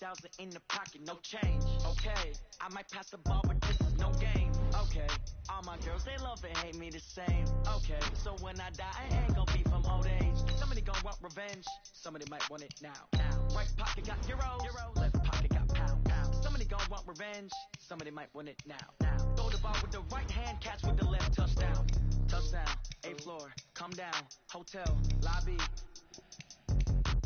50,000 in the pocket, no change. Okay, I might pass the ball, but this is no game. Okay, all my girls, they love and hate me the same. Okay, so when I die, I ain't gonna be from old age. Somebody gonna want revenge, somebody might want it now. Right pocket got euros, left pocket got pound. Somebody gonna want revenge, somebody might want it now. Throw the ball with the right hand, catch with the left, touchdown. Touchdown, 8th floor, come down, hotel, lobby.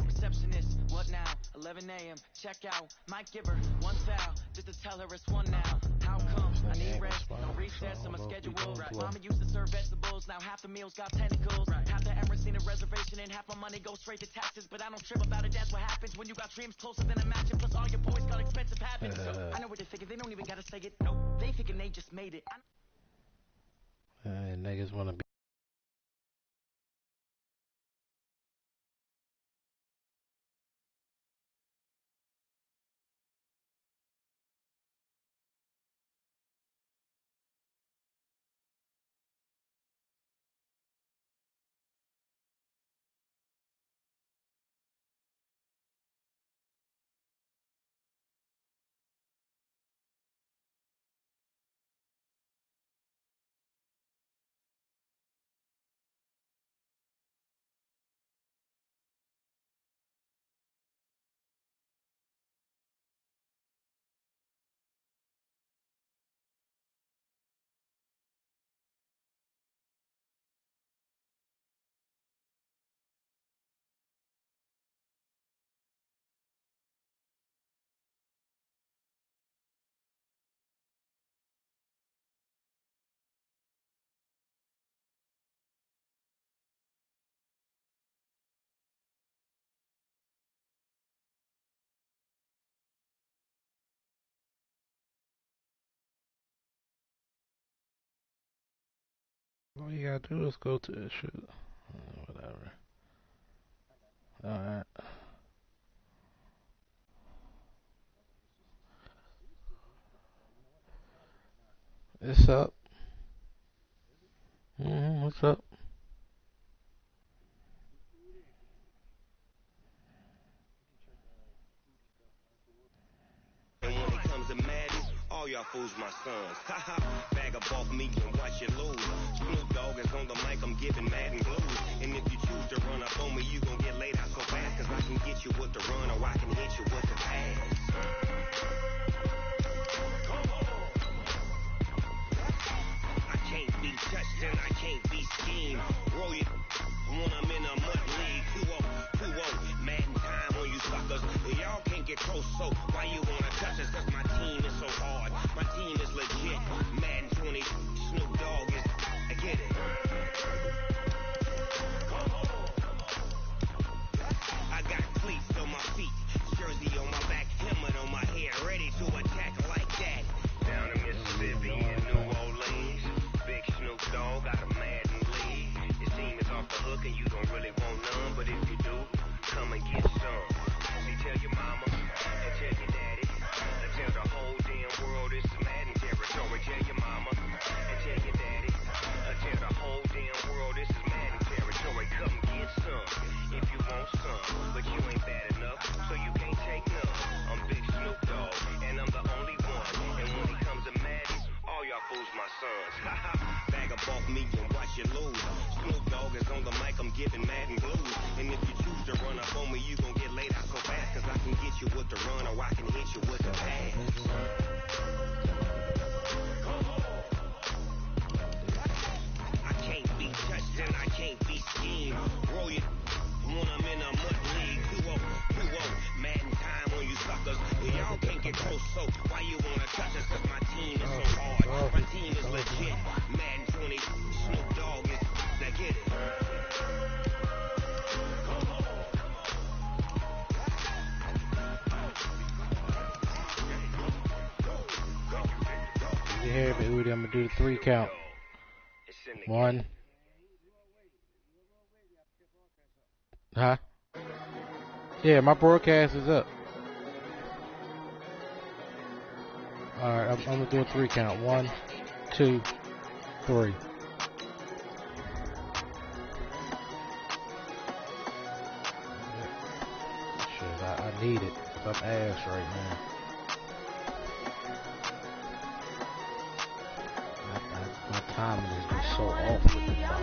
Receptionist, what now? 11 a.m. Check out. Might give her one foul just to tell her it's one now. How come? I need rest, no recess in my schedule. Right. Mama used to serve vegetables, now half the meals got tentacles. Right. Half the Emirates seen a reservation and half my money goes straight to taxes. But I don't trip about it, that's what happens when you got dreams closer than a matching. Plus all your boys got expensive habits. So I know what they figure, they don't even gotta say it. Nope, they thinking they just made it. Niggas wanna be. All you gotta do is go to the shit. Whatever. Alright. It's up. What's up? And when it comes to madness, all y'all fools my sons. Haha, bag up off me and watch you lose. Snoop Dogg is on the mic, I'm giving mad and blues. And if you choose to run up on me, you gon' get laid out so fast. Cause I can get you with the run or I can hit you with the pass. I can't be touched and I can't be schemed. Roll it when I'm in a mud league. 2-0, mad in time on you suckers. Y'all can't get close, so why you wanna touch us? Cause my team is so hard. My team is legit. Madden 20, Snoop Dogg is, I get it. I got cleats on my feet, jersey on my back, helmet on my head, ready to attack like that. Down in Mississippi and New Orleans, big Snoop Dogg got a Madden league. Your team is off the hook and you don't really want none, but if you do, come and get some. See, tell your mama and tell your daddy, and tell the whole damn world it's Madden territory. Tell your mama and tell your daddy, and tell the whole damn world this is Madden territory. Come get some if you want some, but you ain't bad enough, so you can't take none. I'm Big Snoop Dogg, and I'm the only one. And when it comes to Madden, all y'all fools my sons. Haha, bag up off me and watch you lose. Snoop Dogg is on the mic, I'm giving Madden blues. And if you choose to run up on me, you gon' get laid out so fast. Cause I can get you with the run or I can hit you with the pass. I can't be touched and I can't be schemed. Roll it when I'm in a mud league. 2-0, mad in time on you suckers. Y'all can't get close, so why you wanna touch us? Cause my team is so hard. My team is legit. Madden 20, Snoop Dogg is, now get it. You hear me, Udi? I'm gonna do the 3 count. 1. Huh? Yeah, my broadcast is up. Alright, I'm gonna do a 3 count. 1, 2, 3. Shit, I need it. I'm ass right now. My timing is just so off with the ball.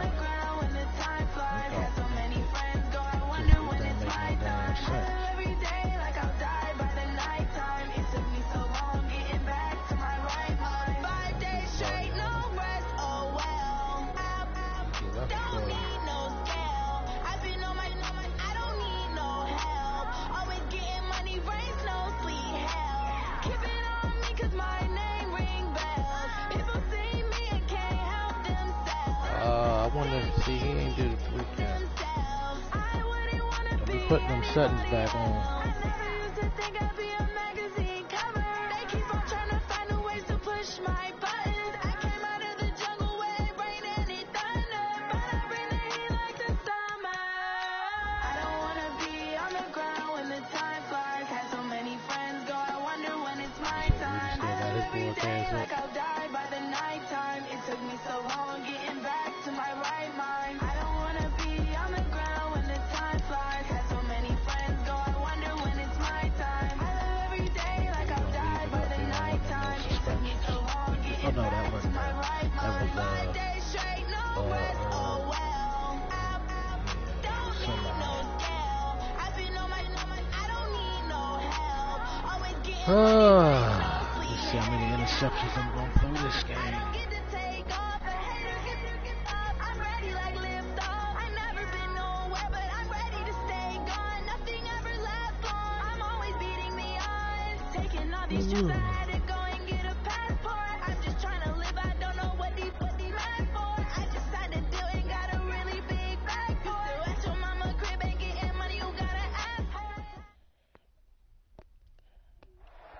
I wonder if he ain't do the weekend. Don't be putting them settings back on. Let's see how many interceptions I'm going to throw this game.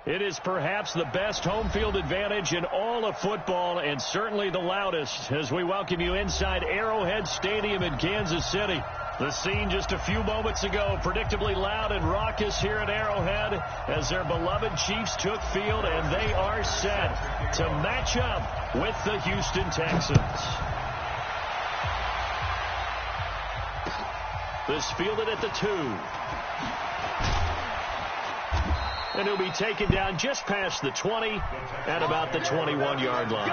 It is perhaps the best home field advantage in all of football, and certainly the loudest, as we welcome you inside Arrowhead Stadium in Kansas City. The scene just a few moments ago, predictably loud and raucous here at Arrowhead as their beloved Chiefs took field, and they are set to match up with the Houston Texans. This fielded at the 2. And he'll be taken down just past the 20 at about the 21-yard line.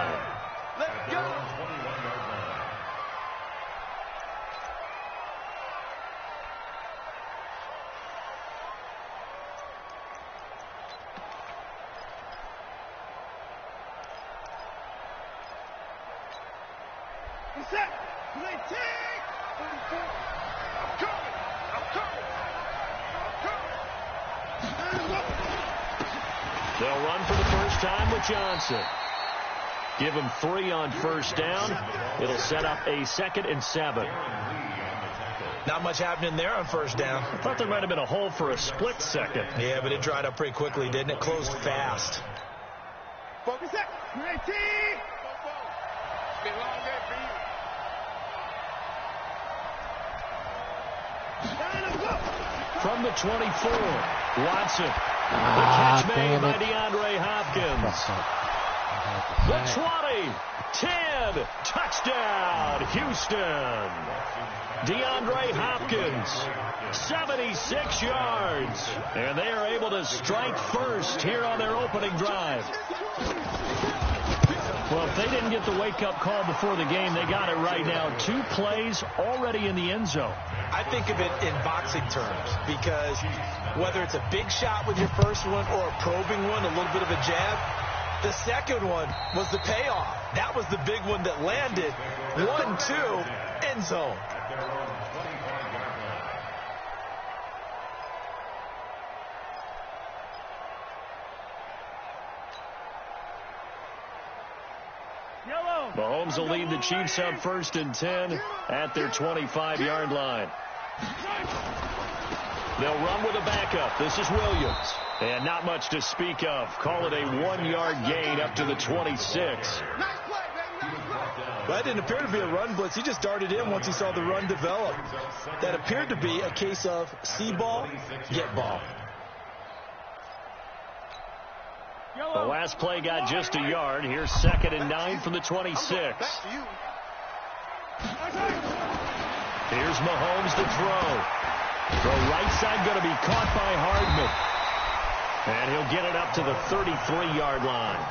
Let's go. Set. Play take. 34. I'm coming. They'll run for the first time with Johnson. Give him 3 on first down. It'll set up a 2nd and 7. Not much happening there on first down. I thought there might have been a hole for a split second. Yeah, but it dried up pretty quickly, didn't it? Closed fast. Focus up. 19. Been a long day for you. From the 24, Watson. The catch made by DeAndre Hopkins. The 20, 10, touchdown, Houston. DeAndre Hopkins, 76 yards. And they are able to strike first here on their opening drive. Well, if they didn't get the wake-up call before the game, they got it right now. 2 plays already in the end zone. I think of it in boxing terms because whether it's a big shot with your first one or a probing one, a little bit of a jab, the second one was the payoff. That was the big one that landed. 1-2, end zone. Mahomes will lead the Chiefs up 1st and 10 at their 25-yard line. They'll run with a backup. This is Williams. And not much to speak of. Call it a 1-yard gain up to the 26. Well, that didn't appear to be a run blitz. He just darted in once he saw the run develop. That appeared to be a case of see ball, get ball. The last play got just a yard. Here's 2nd and 9 from the 26. Here's Mahomes to throw. The right side going to be caught by Hardman. And he'll get it up to the 33-yard line.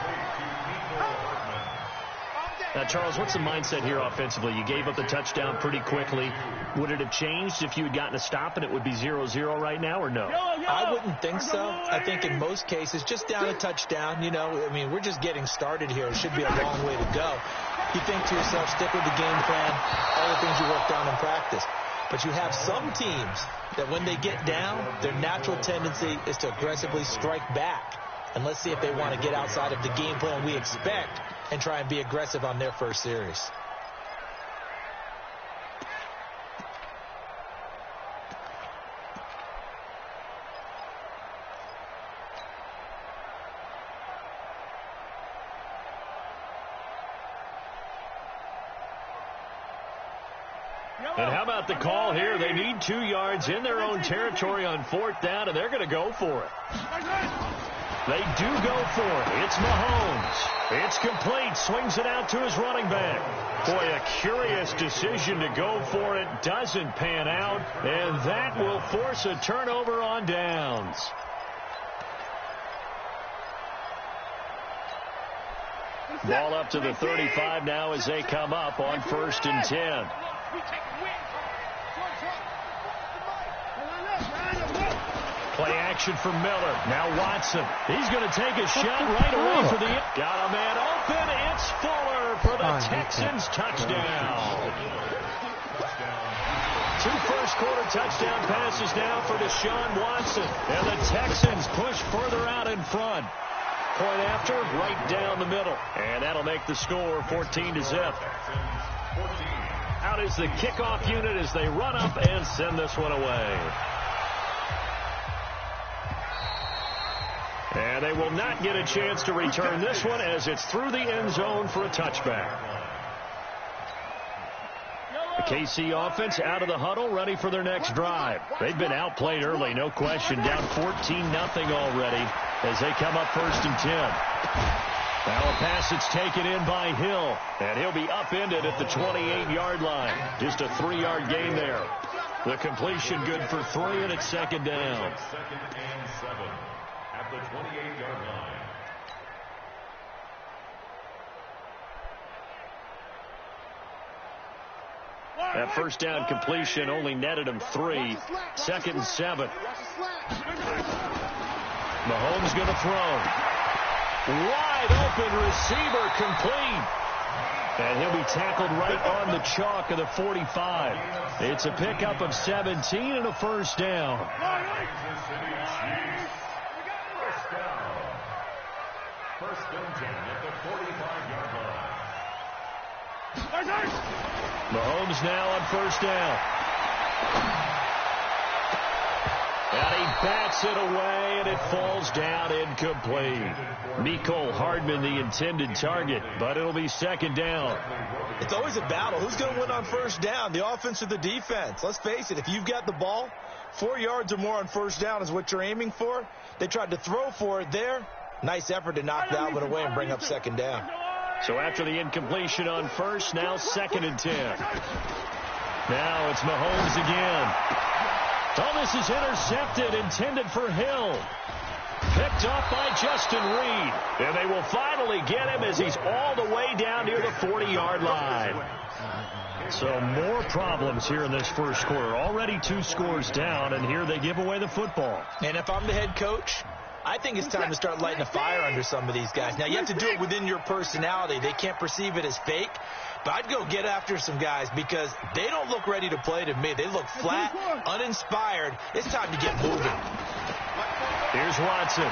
Now, Charles, what's the mindset here offensively? You gave up the touchdown pretty quickly. Would it have changed if you had gotten a stop and it would be 0-0 right now, or no? I wouldn't think so. I think in most cases, just down a touchdown, we're just getting started here. It should be a long way to go. You think to yourself, stick with the game plan, all the things you worked on in practice. But you have some teams that when they get down, their natural tendency is to aggressively strike back. And let's see if they want to get outside of the game plan we expect and try and be aggressive on their first series. And how about the call here? They need 2 yards in their own territory on 4th down, and they're going to go for it. They do go for it. It's Mahomes. It's complete. Swings it out to his running back. Boy, a curious decision to go for it. Doesn't pan out, and that will force a turnover on downs. Ball up to the 35 now as they come up on 1st and 10. Play action for Miller. Now Watson. He's going to take a shot right away for the... Got a man open. It's Fuller for the Texans touchdown. 2 first-quarter touchdown passes now for Deshaun Watson. And the Texans push further out in front. Point after, right down the middle. And that'll make the score 14-0. Out is the kickoff unit as they run up and send this one away. And they will not get a chance to return this one as it's through the end zone for a touchback. The KC offense out of the huddle, ready for their next drive. They've been outplayed early, no question, down 14-0 already as they come up 1st and 10. Now a pass that's taken in by Hill, and he'll be upended at the 28-yard line. Just a 3-yard gain there. The completion good for 3, and it's 2nd down. 2nd and 7 at the 28-yard line. That 1st down completion only netted him 3. 2nd and 7. Mahomes going to throw. Wide open receiver complete. And he'll be tackled right on the chalk of the 45. It's a pickup of 17 and a 1st down. First and 10 at the 45-yard line. Mahomes now on 1st down. And he bats it away, and it falls down incomplete. Mecole Hardman, the intended target, but it'll be 2nd down. It's always a battle. Who's going to win on 1st down, the offense or the defense? Let's face it, if you've got the ball, 4 yards or more on 1st down is what you're aiming for. They tried to throw for it there. Nice effort to knock that one away and bring up 2nd down. So after the incompletion on 1st, now 2nd and 10. Now it's Mahomes again. Oh, this is intercepted, intended for Hill. Picked up by Justin Reed. And they will finally get him as he's all the way down near the 40-yard line. So more problems here in this 1st quarter. Already 2 scores down, and here they give away the football. And if I'm the head coach, I think it's time to start lighting a fire under some of these guys. Now, you have to do it within your personality. They can't perceive it as fake. But I'd go get after some guys because they don't look ready to play to me. They look flat, uninspired. It's time to get moving. Here's Watson.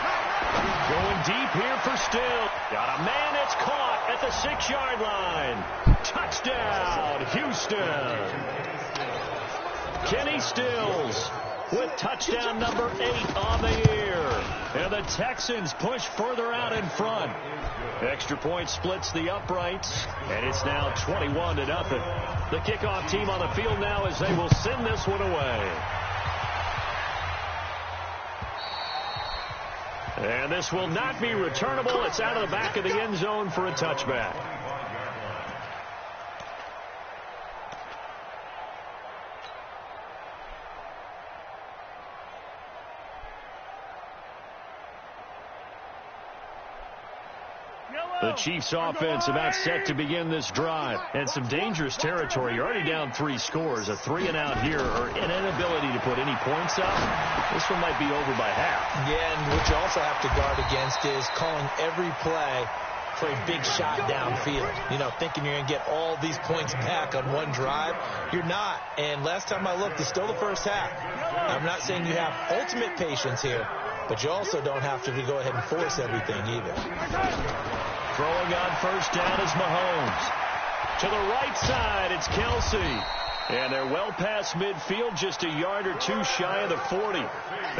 Going deep here for Still. Got a man that's caught at the 6-yard line. Touchdown, Houston. Kenny Stills with touchdown number 8 on the year. And the Texans push further out in front. Extra point splits the uprights, and it's now 21-0. The kickoff team on the field now as they will send this one away. And this will not be returnable. It's out of the back of the end zone for a touchback. The Chiefs offense about set to begin this drive. And some dangerous territory. You're already down 3 scores. A 3-and-out here or an inability to put any points up. This one might be over by half. Yeah, and what you also have to guard against is calling every play for a big shot downfield. You know, thinking you're going to get all these points back on one drive. You're not. And last time I looked, it's still the first half. I'm not saying you have ultimate patience here, but you also don't have to go ahead and force everything either. Throwing on first down is Mahomes. To the right side, it's Kelsey. And they're well past midfield, just a yard or two shy of the 40.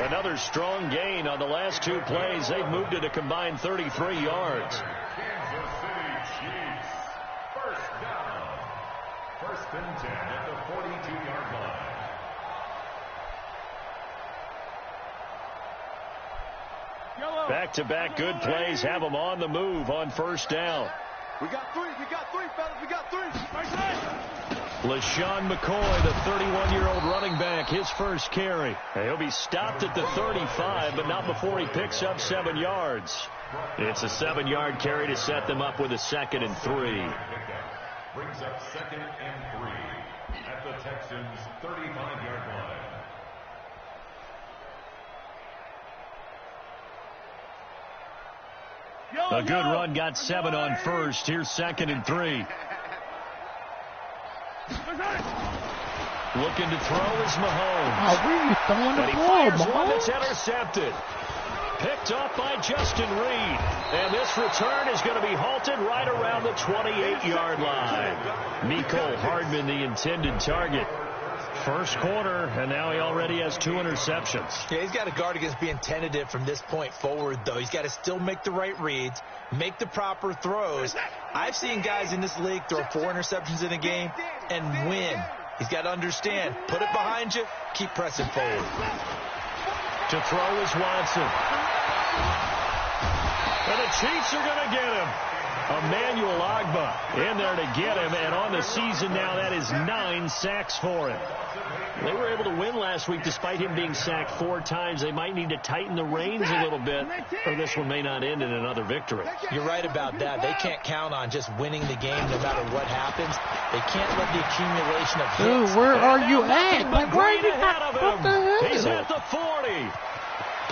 Another strong gain on the last 2 plays. They've moved it a combined 33 yards. Kansas City Chiefs. First down. First and 10 at the 42-yard line. Back-to-back good plays have them on the move on first down. We got three, fellas, we got 3. LaShawn McCoy, the 31-year-old running back, his first carry. He'll be stopped at the 35, but not before he picks up 7 yards. It's a 7-yard carry to set them up with a 2nd and 3. Brings up 2nd and 3 at the Texans' 35-yard line. A good run got 7 on first. Here's 2nd and 3. Looking to throw is Mahomes. Oh, where are you throwing the And he ball, fires one that's Mahomes? intercepted. Picked up by Justin Reed. And this return is going to be halted right around the 28-yard line. Mecole Hardman, the intended target. First quarter, and now he already has 2 interceptions. Yeah, he's got to guard against being tentative from this point forward, though. He's got to still make the right reads, make the proper throws. I've seen guys in this league throw 4 interceptions in a game and win. He's got to understand, put it behind you, keep pressing forward. To throw is Watson. And the Chiefs are going to get him. Emmanuel Ogbah in there to get him, and on the season now, that is 9 sacks for him. They were able to win last week despite him being sacked 4 times. They might need to tighten the reins a little bit, or this one may not end in another victory. You're right about that. They can't count on just winning the game no matter what happens. They can't let the accumulation of hits. Dude, where are you at? Like, where are you ahead of What the him? hell? He's at the 40.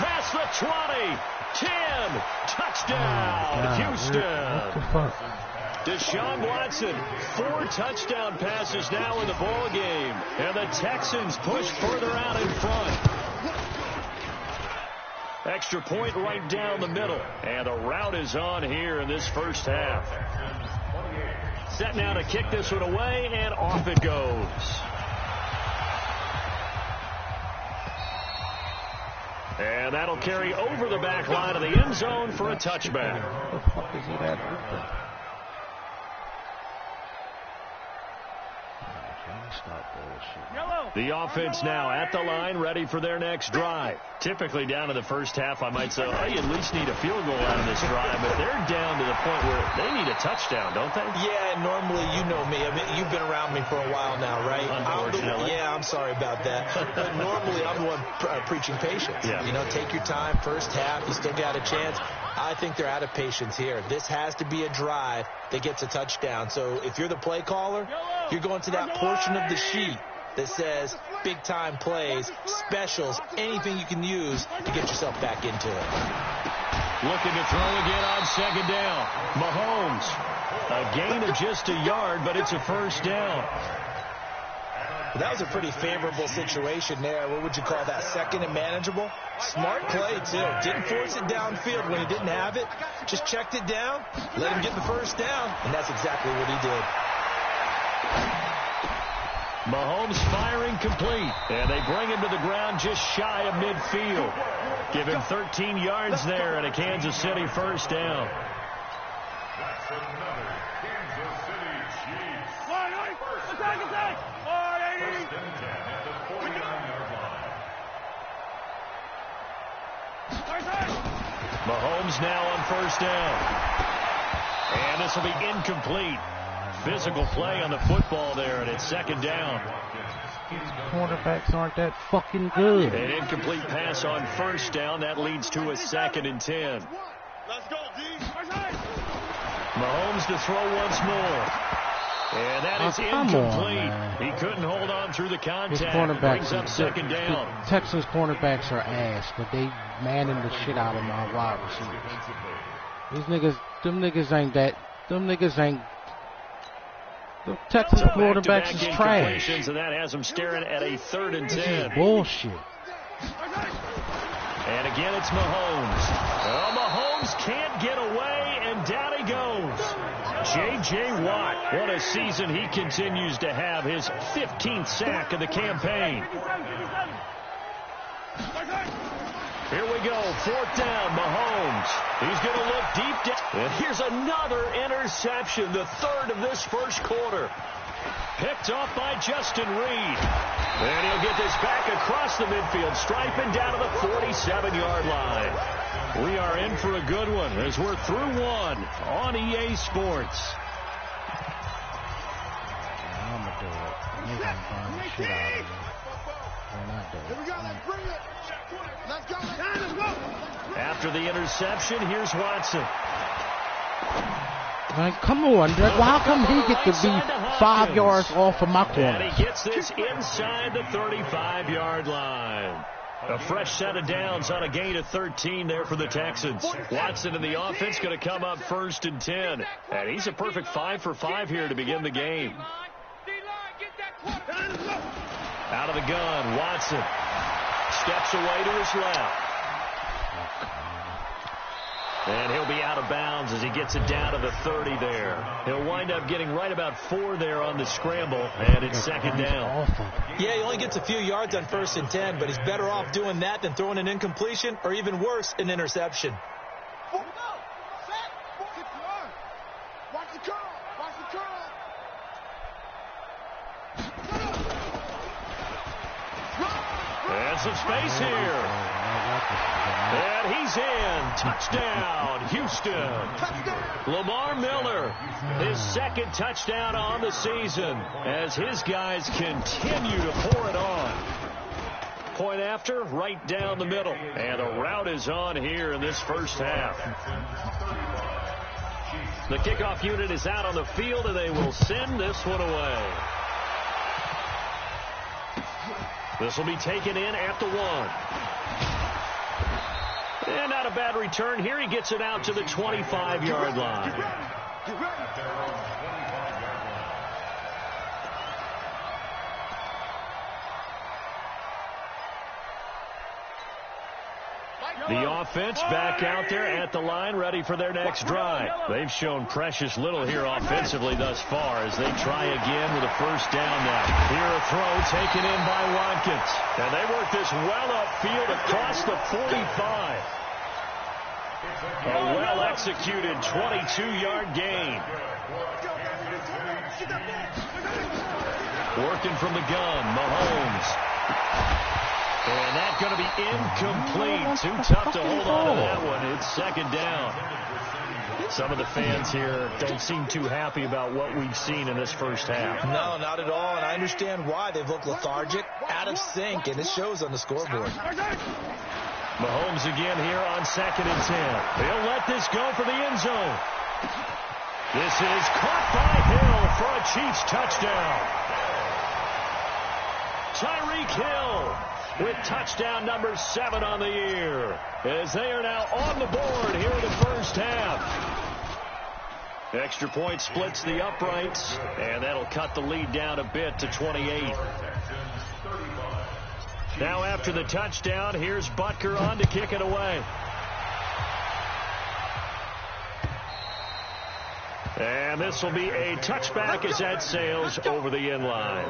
Past the 20. 10. Touchdown, Houston. What the fuck? Deshaun Watson, 4 touchdown passes now in the ball game, and the Texans push further out in front. Extra point right down the middle, and the route is on here in this first half. Set now to kick this one away, and off it goes. And that'll carry over the back line of the end zone for a touchback. What the fuck is he that open? Stop bullshit. The offense now at the line, ready for their next drive. Typically down in the first half, I might say, oh, you at least need a field goal out of this drive, but they're down to the point where they need a touchdown, don't they? Yeah, normally, you know me. I mean, you've been around me for a while now, right? Unfortunately. I'm sorry about that. But normally, I'm the one preaching patience. Yeah. You know, take your time. First half, you still got a chance. I think they're out of patience here. This has to be a drive that gets a touchdown. So if you're the play caller, you're going to that portion of the sheet that says big-time plays, specials, anything you can use to get yourself back into it. Looking to throw again on second down. Mahomes, a gain of just a yard, but it's a first down. Well, that was a pretty favorable situation there. What would you call that? Second and manageable? Smart play, too. Didn't force it downfield when he didn't have it. Just checked it down, let him get the first down, and that's exactly what he did. Mahomes firing complete, and they bring him to the ground just shy of midfield. Give him 13 yards there and a Kansas City first down. That's another Kansas City Chiefs. First and 10 at the 49-yard line. Mahomes now on first down. And this will be incomplete. Physical play on the football there, and it's second down. Cornerbacks aren't that fucking good. An incomplete pass on first down. That leads to a 2nd and 10. Let's go, D. Mahomes to throw once more. And that is incomplete. He couldn't hold on through the contact. Brings up second down. The Texans cornerbacks are ass, but they manning the shit out of my wide receivers. Them niggas ain't. The Texans quarterbacks is trash. And that has him staring at a 3rd and 10. This is bullshit. And again, it's Mahomes. Well, Mahomes can't get away, and down he goes. J.J. Watt, what a season he continues to have. His 15th sack of the campaign. Here we go, 4th down, Mahomes. He's going to look deep down. And here's another interception, the 3rd of this first quarter. Picked off by Justin Reed. And he'll get this back across the midfield, striping down to the 47-yard line. We are in for a good one as we're through one on EA Sports. I'm going to do it. They're going to burn the shit out of me. They're not doing it. Here we go, let's bring it. Let's go. After the interception, here's Watson. Man, come on. How come he get to be 5 yards off of my corner? And he gets this inside the 35-yard line. A fresh set of downs on a gain of 13 there for the Texans. Watson in the offense going to come up 1st and 10. And he's a perfect 5 for 5 here to begin the game. Out of the gun, Watson steps away to his left. And he'll be out of bounds as he gets it down to the 30 there. He'll wind up getting right about 4 there on the scramble, and it's 2nd down. Yeah, he only gets a few yards on 1st and 10, but he's better off doing that than throwing an incompletion or even worse, an interception. Watch the curl. Watch the curl. And some space here. And he's in. Touchdown, Houston. Lamar Miller, his 2nd touchdown on the season as his guys continue to pour it on. Point after, right down the middle. And the route is on here in this first half. The kickoff unit is out on the field, and they will send this one away. This will be taken in at the 1. And not a bad return here. He gets it out to the 25-yard line. The offense back out there at the line, ready for their next drive. They've shown precious little here offensively thus far as they try again with a 1st down now. Here a throw taken in by Watkins. And they work this well upfield across the 45. A well-executed 22-yard gain. Working from the gun, Mahomes. And that's going to be incomplete. Too tough to hold on to that one. It's 2nd down. Some of the fans here don't seem too happy about what we've seen in this first half. No, not at all, and I understand why. They've looked lethargic, out of sync, and it shows on the scoreboard. Mahomes again here on 2nd and 10. He'll let this go for the end zone. This is caught by Hill for a Chiefs touchdown. Tyreek Hill with touchdown number 7 on the year, as they are now on the board here in the first half. Extra point splits the uprights, and that'll cut the lead down a bit to 28. Now after the touchdown, here's Butker on to kick it away. And this will be a touchback as that sails over the end line.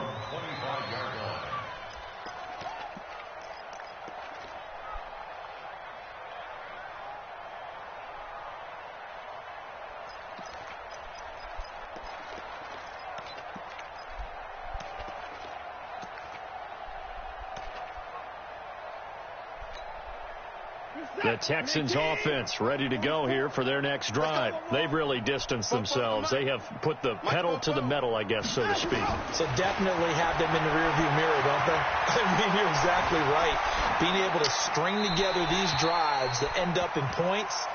The Texans offense ready to go here for their next drive. They've really distanced themselves. They have put the pedal to the metal, I guess, so to speak. So definitely have them in the rearview mirror, don't they? I mean, you're exactly right. Being able to string together these drives that end up in points,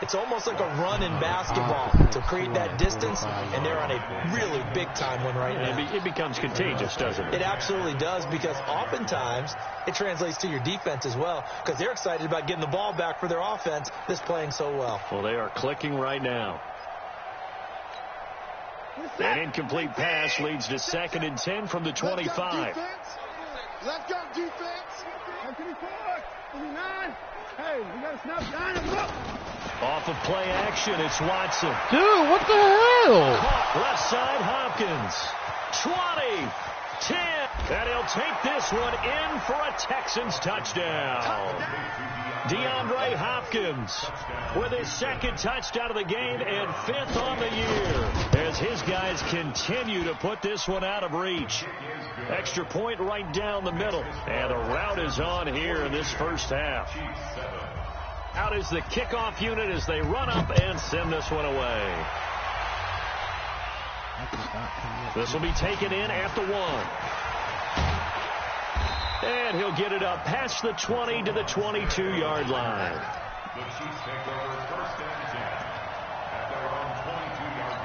It's almost like a run in basketball to create that distance, and they're on a really big-time one right now. It becomes contagious, doesn't it? It absolutely does, because oftentimes it translates to your defense as well, because they're excited about getting the ball back for their offense that's playing so well. Well, they are clicking right now. An incomplete pass leads to 2nd and 10 from the 25. Let's go, defense. Hey, we got to snap down and look. Off of play action, it's Watson. Dude, what the hell? Caught left side, Hopkins. 20, 10, and he'll take this one in for a Texans touchdown. DeAndre Hopkins with his 2nd touchdown of the game and 5th on the year as his guys continue to put this one out of reach. Extra point right down the middle, and the route is on here in this first half. Out is the kickoff unit as they run up and send this one away. This will be taken in at the 1. And he'll get it up past the 20 to the 22-yard line. The Chiefs take over 1st and 10 at their own 22-yard line.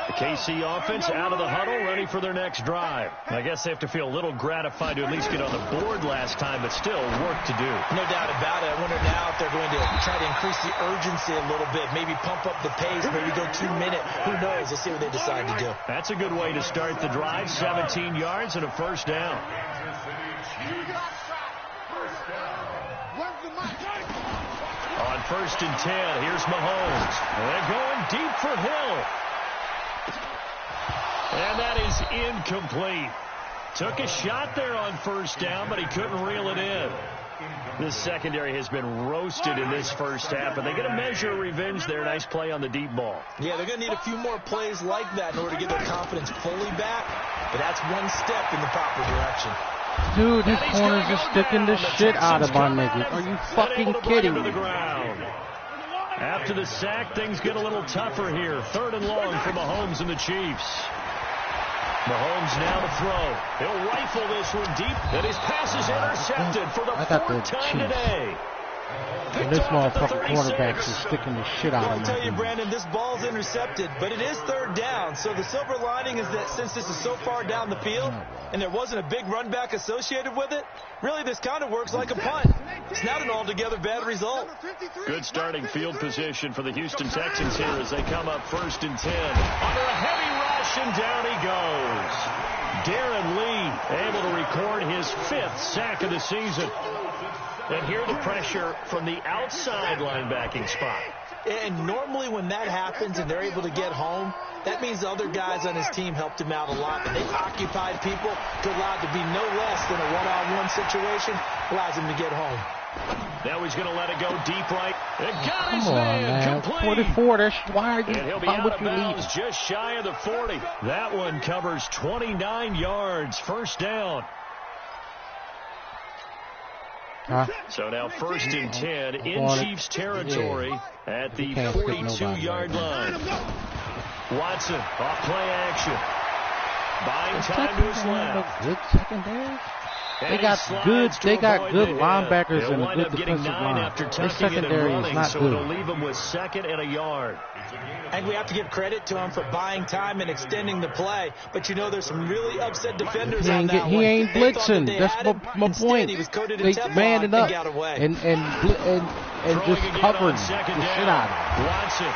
The KC offense out of the huddle, ready for their next drive. I guess they have to feel a little gratified to at least get on the board last time, but still work to do. No doubt about it. I wonder now if they're going to try to increase the urgency a little bit, maybe pump up the pace, maybe go 2 minute. Who knows? Let's see what they decide to do. That's a good way to start the drive. 17 yards and a 1st down. On 1st and 10, here's Mahomes. They're going deep for Hill. And that is incomplete. Took a shot there on 1st down, but he couldn't reel it in. This secondary has been roasted in this first half, and they get a measure of revenge there. Nice play on the deep ball. Yeah, they're going to need a few more plays like that in order to get their confidence fully back, but that's one step in the proper direction. Dude, this corner's just sticking the shit out of my niggas. Are you fucking kidding me? After the sack, things get a little tougher here. 3rd and long for Mahomes and the Chiefs. Mahomes now to throw. He'll rifle this one deep, and his pass is intercepted for the 4th time today. And this motherfucking quarterback's just sticking the shit out of I'll me. tell you, Brandon, this ball's intercepted, but it is 3rd down. So the silver lining is that since this is so far down the field and there wasn't a big run back associated with it, really this kind of works like a punt. It's not an altogether bad result. Good starting field position for the Houston Texans here as they come up 1st and 10. Under a heavy rush, and down he goes. Darren Lee able to record his 5th sack of the season. And here the pressure from the outside linebacking spot. And normally when that happens and they're able to get home, that means the other guys on his team helped him out a lot. And they've occupied people to allow it to be no less than a one-on-one situation, allows him to get home. Now he's going to let it go deep right. And got his Come on, man man. complete. 44, that's why are you, And he'll be why out would of you leave? bounds just shy of the 40. That one covers 29 yards. 1st down. Huh? So now 1st and 10 in Chiefs territory at the 42-yard line. Watson off play action. Buying time to his left. Good secondary. They got good linebackers and a good defensive line. Their secondary is not so good. it'll leave him with 2nd and a yard. I think we have to give credit to him for buying time and extending the play. But you know there's some really upset defenders on that one. He ain't They thought that blitzing. they That's had him. my Instead, point. he was coated in They Teflon manned it up and got away. and just covered the shit out of him. Watson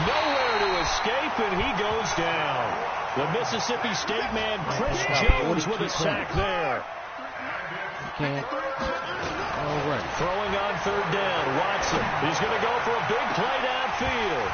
nowhere to escape, and he goes down. The Mississippi State man Chris Jones with a sack there. Can't. All right. Throwing on 3rd down. Watson. He's going to go for a big play downfield.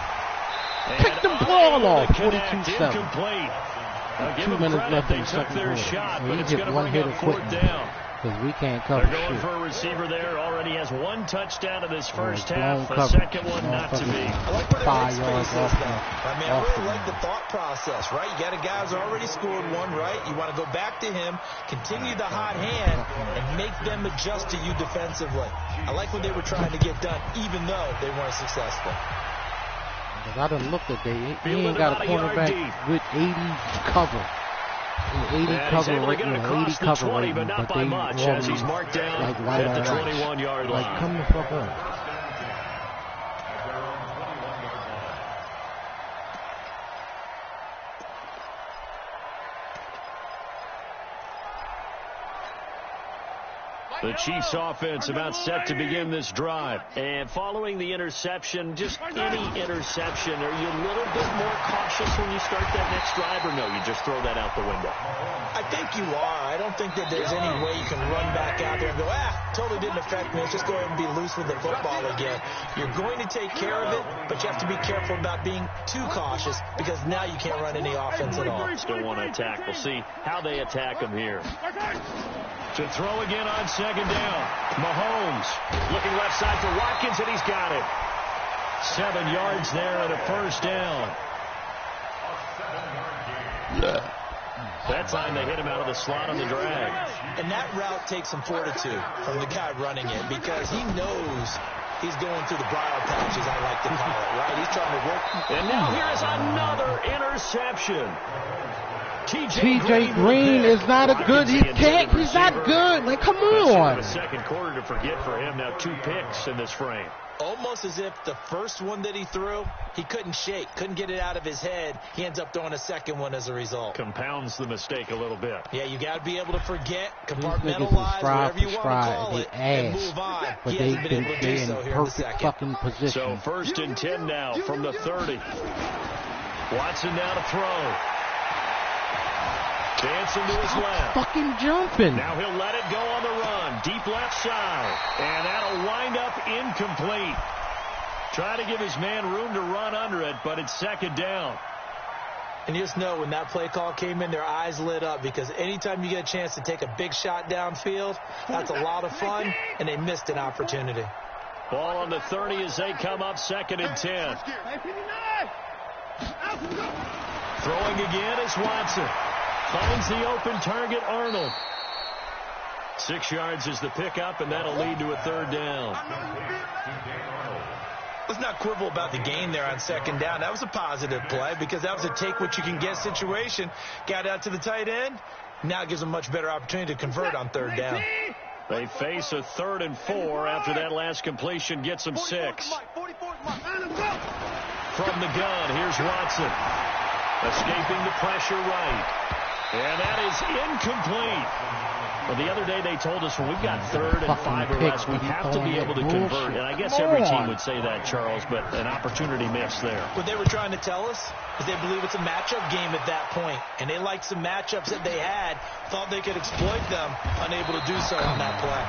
Pick the ball off. 42-7. 2 minutes left in the second quarter. Shot, So but you it's get going to one bring hit up of 4th quitting. down. Because we can't cover They're going shit. for a receiver there. Already has 1 touchdown in this first blown half. The coverage. 2nd one not to be. I like where their 5 headspace yards is off. now. I mean, I really like the thought process, right? You got a guy who's already scored one, right? You want to go back to him, continue the hot hand, and make them adjust to you defensively. I like what they were trying to get done, even though they weren't successful. Because I done looked at that. He Fielded ain't got about a a yard cornerback deep. with 80 cover. 80 And cover he's able to get rating, it across 80 the cover 20, rating, but not but by they much want as him he's marked down like white at the on rice. 21-yard line. Like, come the fuck on. The Chiefs offense about set to begin this drive. And following the interception, just any interception, are you a little bit more cautious when you start that next drive, or no, you just throw that out the window? I think you are. I don't think that there's any way you can run back out there and go, totally didn't affect me. Let's just go ahead and be loose with the football again. You're going to take care of it, but you have to be careful about being too cautious because now you can't run any offense at all. Still want to attack. We'll see how they attack them here. To throw again on second down. Mahomes looking left side for Watkins, and he's got it. 7 yards there and a first down. That time they hit him out of the slot on the drag. And that route takes some fortitude from the guy running it because he knows he's going through the briar patch, as I like to call it, right? He's trying to work. And now here is another interception. TJ Green is not a good. He's not good. Like, come on. A second quarter to forget for him. Now 2 picks in this frame. Almost as if the first one that he threw, he couldn't shake, couldn't get it out of his head. He ends up throwing a second one as a result. Compounds the mistake a little bit. Yeah, you got to be able to forget, compartmentalize, whatever you want to call it, and move on. But he hasn't been able to do so here in the second. Fucking position. So 1st and 10 now from the 30. Watson now to throw. Dancing to his left. Fucking jumping. Now he'll let it go on the run. Deep left side. And that'll wind up incomplete. Try to give his man room to run under it, but it's second down. And you just know when that play call came in, their eyes lit up because anytime you get a chance to take a big shot downfield, that's a lot of fun, and they missed an opportunity. Ball on the 30 as they come up 2nd and 10. Throwing again is Watson. Finds the open target, Arnold. 6 yards is the pickup, and that'll lead to a 3rd down. Let's not quibble about the gain there on 2nd down. That was a positive play because that was a take-what-you-can-get situation. Got out to the tight end. Now it gives them a much better opportunity to convert on 3rd down. They face a 3rd and 4 after that last completion gets them 6. From the gun, here's Watson. Escaping the pressure right. And that is incomplete. Well, the other day they told us when we've got 3rd and 5 or less, we have to be able to convert. And I guess every team would say that, Charles, but an opportunity missed there. What they were trying to tell us is they believe it's a matchup game at that point. And they liked some matchups that they had, thought they could exploit them, unable to do so on that play.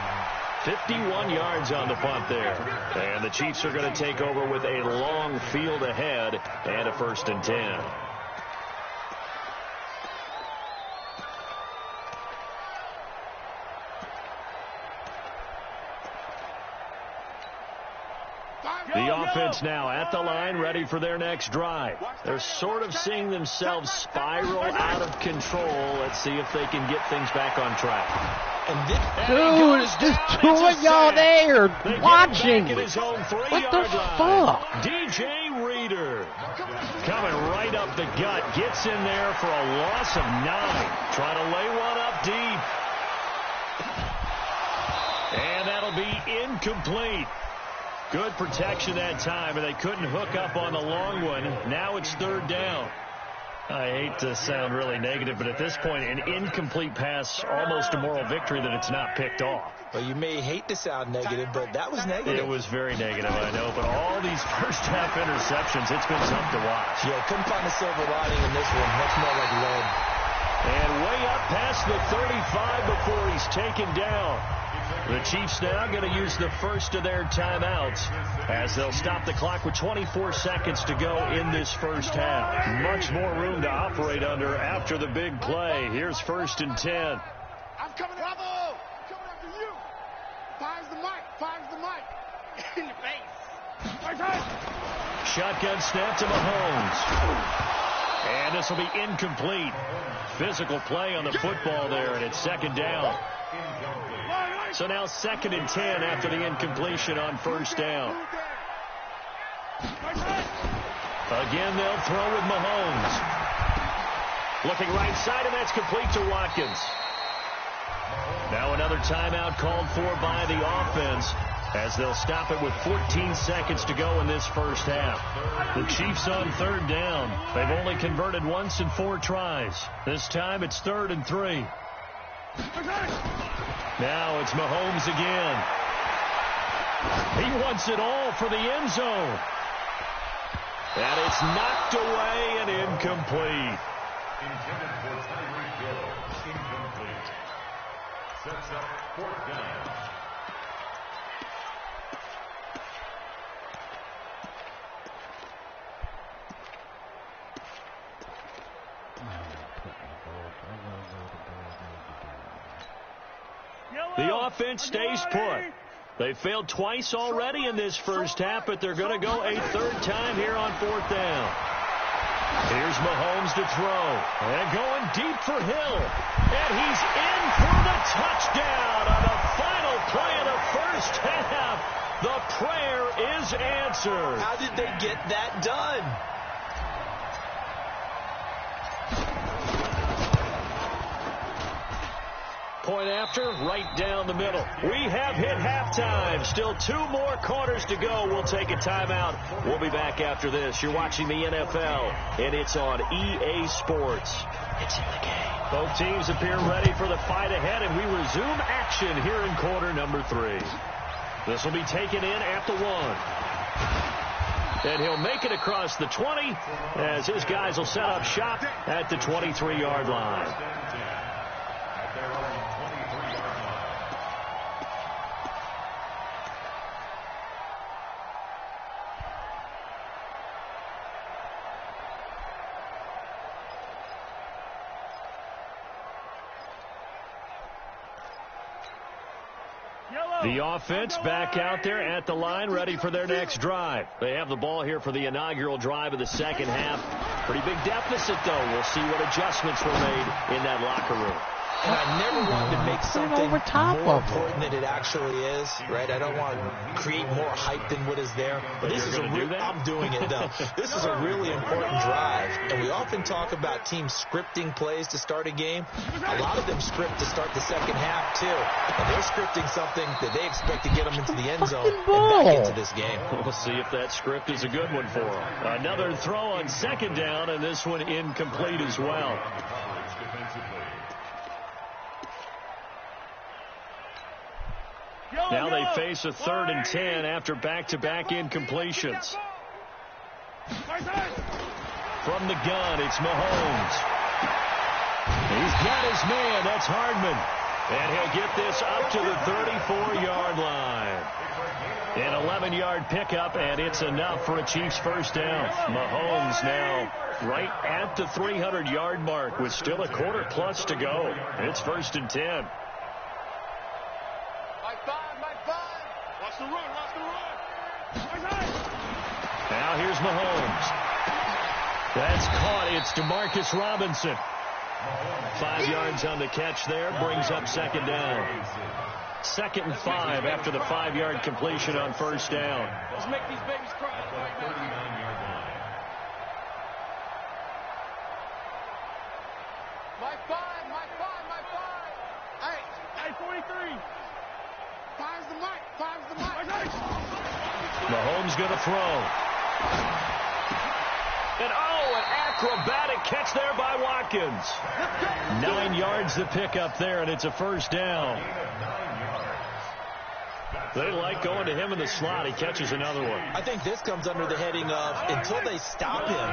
51 yards on the punt there. And the Chiefs are going to take over with a long field ahead and a 1st and 10. The offense now at the line, ready for their next drive. They're sort of seeing themselves spiral out of control. Let's see if they can get things back on track. Dude, it's just 2 of y'all there watching. What the fuck? DJ Reader coming right up the gut. Gets in there for a loss of 9. Trying to lay one up deep. And that'll be incomplete. Good protection that time, and they couldn't hook up on the long one. Now it's 3rd down. I hate to sound really negative, but at this point, an incomplete pass, almost a moral victory that it's not picked off. Well, you may hate to sound negative, but that was negative. It was very negative, I know, but all these first-half interceptions, it's been tough to watch. Yeah, couldn't find a silver lining in this one. Much more like lead. And way up past the 35 before he's taken down. The Chiefs now going to use the first of their timeouts as they'll stop the clock with 24 seconds to go in this first half. Much more room to operate under after the big play. Here's 1st and 10. I'm coming, Bravo! I'm coming after you. Fires the mic. In the face. Shotgun snap to Mahomes. And this will be incomplete. Physical play on the football there, and it's 2nd down. So now 2nd and 10 after the incompletion on 1st down. Again, they'll throw with Mahomes. Looking right side, and that's complete to Watkins. Now another timeout called for by the offense as they'll stop it with 14 seconds to go in this first half. The Chiefs on 3rd down. They've only converted once in 4 tries. This time it's 3rd and 3. Now it's Mahomes again. He wants it all for the end zone. And it's knocked away and incomplete. Intended for Tyreek Hill. Incomplete. Sets up 4th down. The offense stays put. They failed twice already in this first half, but they're going to go a 3rd time here on 4th down. Here's Mahomes to throw. And going deep for Hill. And he's in for the touchdown on the final play of the first half. The prayer is answered. How did they get that done? Point after, right down the middle. We have hit halftime. Still 2 more quarters to go. We'll take a timeout. We'll be back after this. You're watching the NFL, and it's on EA Sports. It's in the game. Both teams appear ready for the fight ahead, and we resume action here in quarter number 3. This will be taken in at the 1. And he'll make it across the 20 as his guys will set up shop at the 23-yard line. The offense back out there at the line, ready for their next drive. They have the ball here for the inaugural drive of the second half. Pretty big deficit, though. We'll see what adjustments were made in that locker room. And I never wanted to make something more important than it actually is, right? I don't want to create more hype than what is there. But this is I'm doing it, though. This is a really important drive. And we often talk about teams scripting plays to start a game. A lot of them script to start the second half, too. And they're scripting something that they expect to get them into the end zone and back into this game. We'll see if that script is a good one for them. Another throw on 2nd down, and this one incomplete as well. Now they face a 3rd and 10 after back-to-back incompletions. From the gun, it's Mahomes. He's got his man. That's Hardman. And he'll get this up to the 34-yard line. An 11-yard pickup, and it's enough for a Chiefs first down. Mahomes now right at the 300-yard mark with still a quarter plus to go. It's 1st and 10. Watch the run. Now here's Mahomes. That's caught. It's DeMarcus Robinson. 5 yards on the catch there. Brings up 2nd down. 2nd and 5 after the 5-yard completion on 1st down. Let's make these babies cry. My five. Hey, 43. Five's the mic. Mahomes going to throw. And an acrobatic catch there by Watkins. 9 yards to pick up there, and it's a first down. They like going to him in the slot. He catches another one. I think this comes under the heading of until they stop him,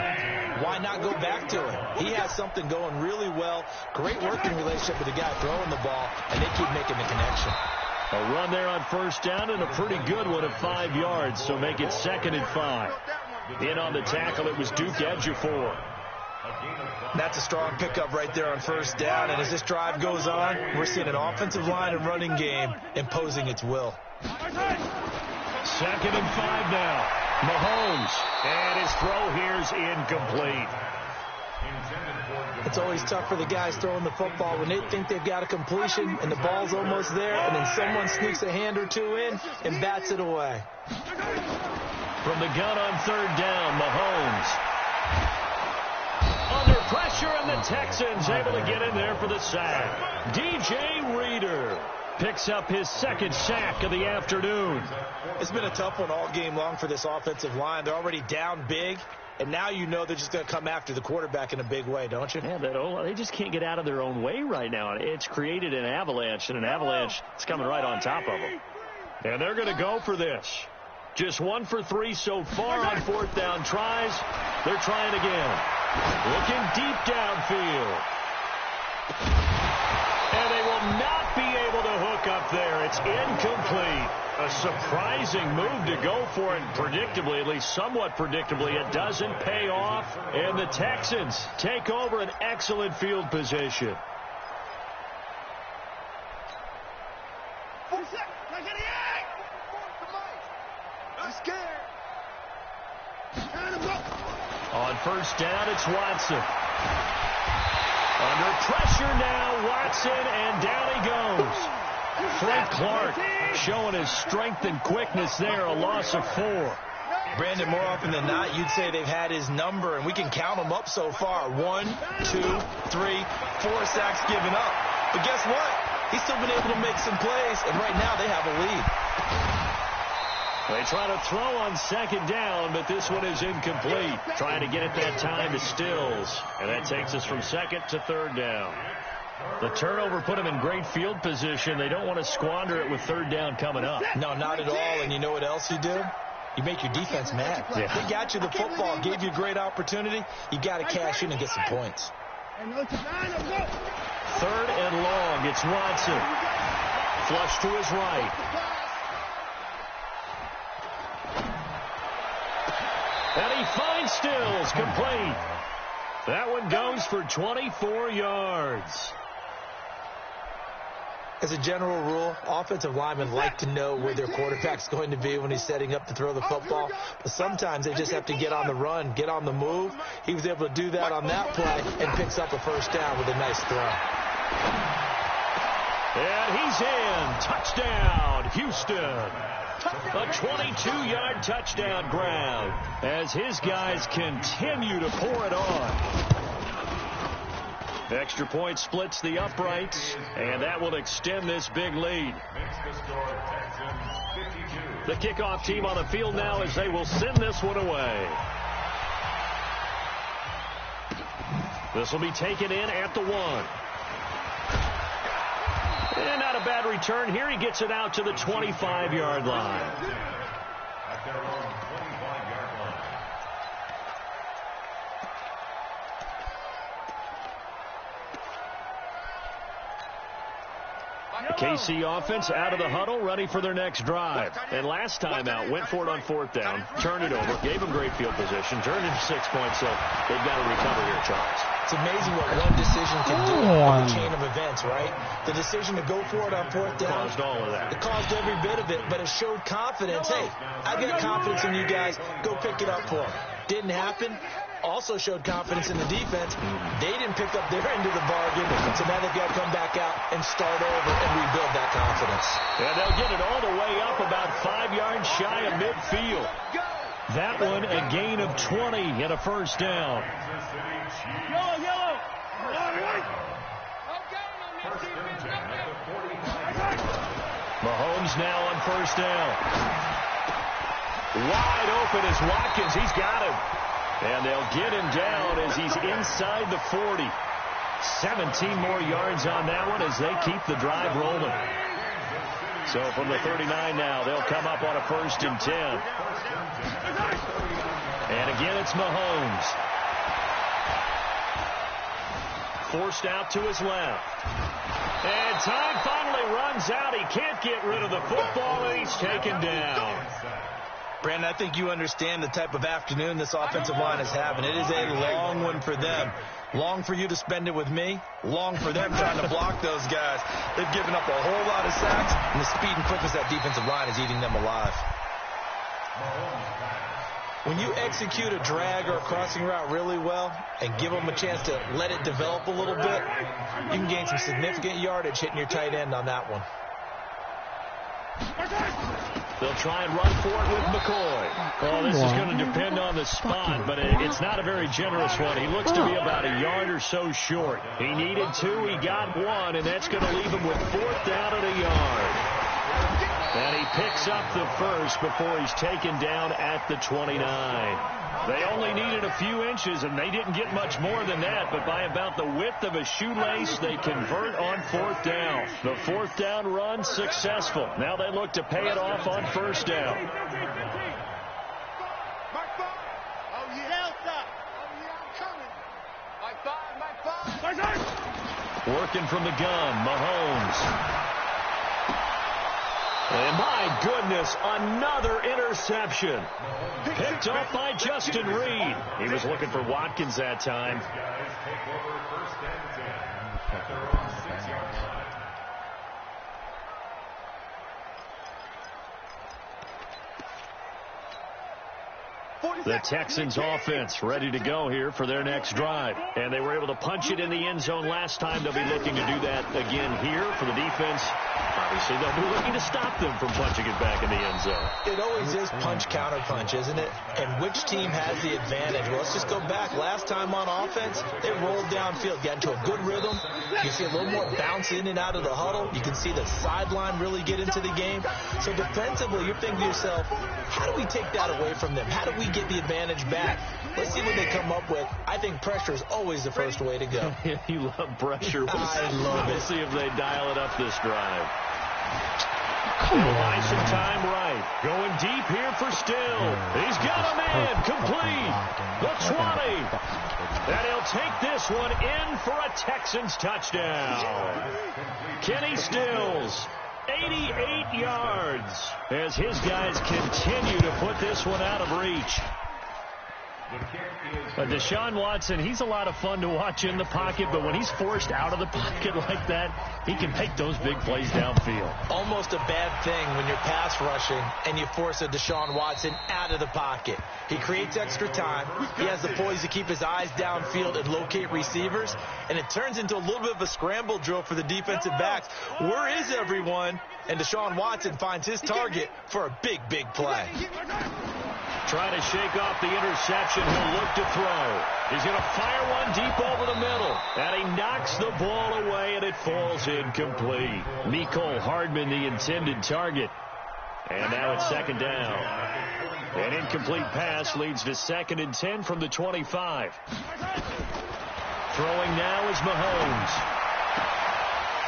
why not go back to it? He has something going really well. Great working relationship with the guy throwing the ball, and they keep making the connection. A run there on first down and a pretty good one of 5 yards, so make it 2nd and 5. In on the tackle, it was Duke Ejiofor. That's a strong pickup right there on first down, and as this drive goes on, we're seeing an offensive line and running game imposing its will. 2nd and 5 now. Mahomes, and his throw here's incomplete. It's always tough for the guys throwing the football when they think they've got a completion and the ball's almost there, and then someone sneaks a hand or two in and bats it away. From the gun on 3rd down, Mahomes. Under pressure, and the Texans able to get in there for the sack. DJ Reader. picks up his second sack of the afternoon. It's been a tough one all game long for this offensive line. They're already down big, and now you know they're just going to come after the quarterback in a big way, don't you? Yeah, they just can't get out of their own way right now. It's created an avalanche, and an avalanche is coming right on top of them. And they're going to go for this. Just 1 for 3 so far on fourth down tries. They're trying again. Looking deep downfield. And they will not be able to hook up there. It's incomplete. A surprising move to go for it. Predictably, at least somewhat predictably, it doesn't pay off. And the Texans take over an excellent field position. On first down, it's Watson. Under pressure now, Watson, and down he goes. Frank Clark showing his strength and quickness there, a loss of 4. Brandon, more often than not, you'd say they've had his number, and we can count them up so far. 1, 2, 3, 4 sacks given up. But guess what? He's still been able to make some plays, and right now they have a lead. They try to throw on second down, but this one is incomplete. Trying to get it that time to Stills. And that takes us from second to third down. The turnover put them in great field position. They don't want to squander it with third down coming up. No, not at all. And you know what else you do? You make your defense mad. Yeah. They got you the football, gave you a great opportunity. You got to cash in and get some points. Third and long. It's Watson. Flush to his right. And he finds Stills, complete. That one goes for 24 yards. As a general rule, offensive linemen like to know where their quarterback's going to be when he's setting up to throw the football. But sometimes they just have to get on the run, get on the move. He was able to do that on that play and picks up a first down with a nice throw. And he's in. Touchdown, Houston. A 22-yard touchdown grab as his guys continue to pour it on. The extra point splits the uprights, and that will extend this big lead. The kickoff team on the field now as they will send this one away. This will be taken in at the 1. And not a bad return here. He gets it out to the 25-yard line. At their own 25-yard line. KC offense out of the huddle, ready for their next drive. And last time out, went for it on fourth down, turned it over, gave them great field position, turned into 6 points, so they've got to recover here, Charles. It's amazing what one decision can do in the chain of events, right? The decision to go for it on fourth down. Caused all of that. It caused every bit of it, but it showed confidence. Hey, I've got confidence in you guys. Go pick it up for them. Didn't happen. Also showed confidence in the defense. They didn't pick up their end of the bargain, so now they've got to come back out and start over and rebuild that confidence. And they'll get it all the way up about 5 yards shy of midfield. That one a gain of 20 and a first down. Mahomes now on first down. Wide open is Watkins. He's got him. And they'll get him down as he's inside the 40. 17 more yards on that one as they keep the drive rolling. So from the 39 now, they'll come up on a 1st and 10. And again, it's Mahomes. Forced out to his left. And time finally runs out. He can't get rid of the football, and he's taken down. Brandon, I think you understand the type of afternoon this offensive line is having. It is a long one for them. Long for you to spend it with me. Long for them trying to block those guys. They've given up a whole lot of sacks, and the speed and quickness of that defensive line is eating them alive. When you execute a drag or a crossing route really well and give them a chance to let it develop a little bit, you can gain some significant yardage hitting your tight end on that one. They'll try and run for it with McCoy. Well, this is going to depend on the spot, but it's not a very generous one. He looks to be about a yard or so short. He needed 2. He got 1, and that's going to leave him with 4th down and a yard. And he picks up the first before he's taken down at the 29. They only needed a few inches, and they didn't get much more than that, but by about the width of a shoelace, they convert on 4th down. The 4th down run successful. Now they look to pay it off on 1st down. Working from the gun, Mahomes. And my goodness, another interception. Picked off by Justin Reed. He was looking for Watkins that time. The Texans offense ready to go here for their next drive. And they were able to punch it in the end zone last time. They'll be looking to do that again here for the defense. Obviously, they'll be looking to stop them from punching it back in the end zone. It always is punch-counter-punch, isn't it? And which team has the advantage? Well, let's just go back. Last time on offense, they rolled downfield, got into a good rhythm. You see a little more bounce in and out of the huddle. You can see the sideline really get into the game. So defensively, you're thinking to yourself, how do we take that away from them? How do we get the advantage back? Let's see what they come up with. I think pressure is always the first way to go. You love pressure. I love it. We'll see if they dial it up this drive. Come on. Buy some time right. Going deep here for Still. He's got a man complete. The 20. And he'll take this one in for a Texans touchdown. Kenny Stills, 88 yards as his guys continue to put this one out of reach. But Deshaun Watson, he's a lot of fun to watch in the pocket, but when he's forced out of the pocket like that, he can make those big plays downfield. Almost a bad thing when you're pass rushing and you force a Deshaun Watson out of the pocket. He creates extra time. He has the poise to keep his eyes downfield and locate receivers, and it turns into a little bit of a scramble drill for the defensive backs. Where is everyone? And Deshaun Watson finds his target for a big, big play. Trying to shake off the interception. He'll look to throw. He's going to fire one deep over the middle. And he knocks the ball away, and it falls incomplete. Mecole Hardman, the intended target. And now it's 2nd down. An incomplete pass leads to 2nd and 10 from the 25. Throwing now is Mahomes.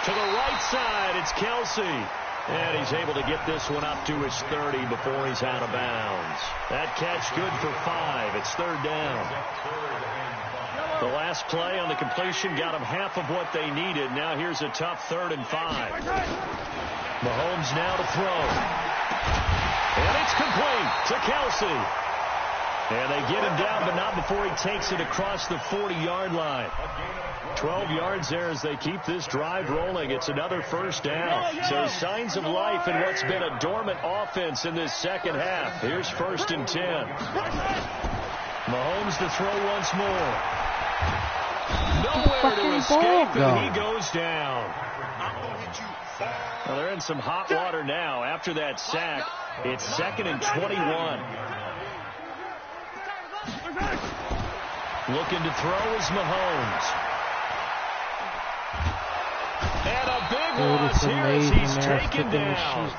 To the right side, it's Kelsey. And he's able to get this one up to his 30 before he's out of bounds. That catch good for 5. It's 3rd down. The last play on the completion got them half of what they needed. Now here's a tough 3rd and 5. Mahomes now to throw. And it's complete to Kelsey. And they get him down, but not before he takes it across the 40-yard line. 12 yards there as they keep this drive rolling. It's another 1st down. So signs of life in what's been a dormant offense in this second half. Here's 1st and 10. Mahomes to throw once more. Nowhere to escape, and he goes down. Well, they're in some hot water now after that sack. It's 2nd and 21. Looking to throw is Mahomes. And a big loss here as he's taken down.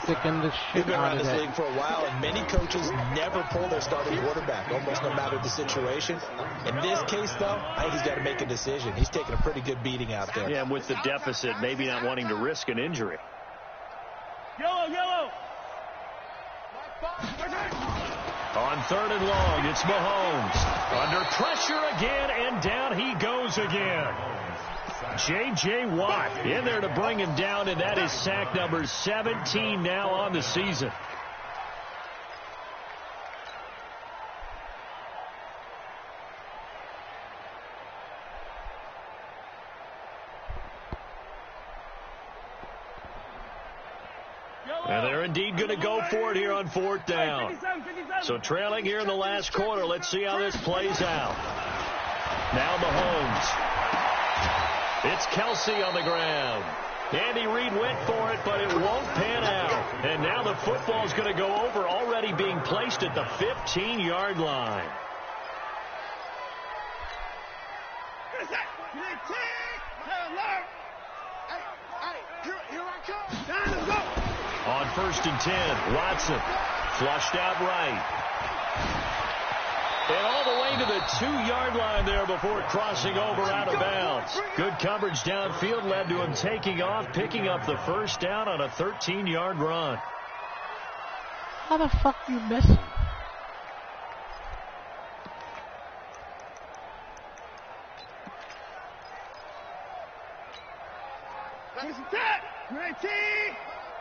He's been around this league for a while, and many coaches never pull their starting quarterback, almost no matter the situation. In this case, though, I think he's got to make a decision. He's taking a pretty good beating out there. Yeah, and with the deficit, maybe not wanting to risk an injury. Yellow. On 3rd and long, it's Mahomes. Under pressure again, and down he goes again. J.J. Watt in there to bring him down, and that is sack number 17 now on the season. And they're indeed going to go for it here on 4th down. So trailing here in the last quarter. Let's see how this plays out. Now Mahomes. It's Kelsey on the ground. Andy Reid went for it, but it won't pan out. And now the football's going to go over, already being placed at the 15-yard line. On 1st and 10, Watson flushed out right. And all the way to the 2-yard line there before crossing over out of bounds. Good coverage downfield led to him taking off, picking up the first down on a 13-yard run. How the fuck you missing?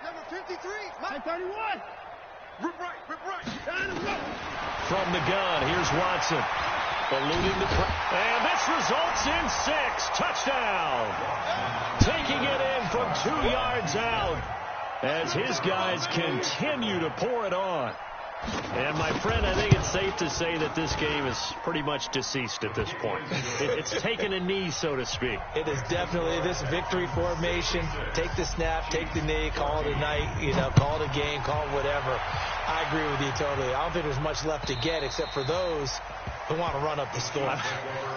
Number 53, Mike 31. Rip right. From the gun, here's Watson. Eluding the and this results in 6. Touchdown. Taking it in from 2 yards out as his guys continue to pour it on. And, my friend, I think it's safe to say that this game is pretty much deceased at this point. It's taken a knee, so to speak. It is definitely this victory formation. Take the snap, take the knee, call it a night, call it a game, call it whatever. I agree with you totally. I don't think there's much left to get except for those who want to run up the score.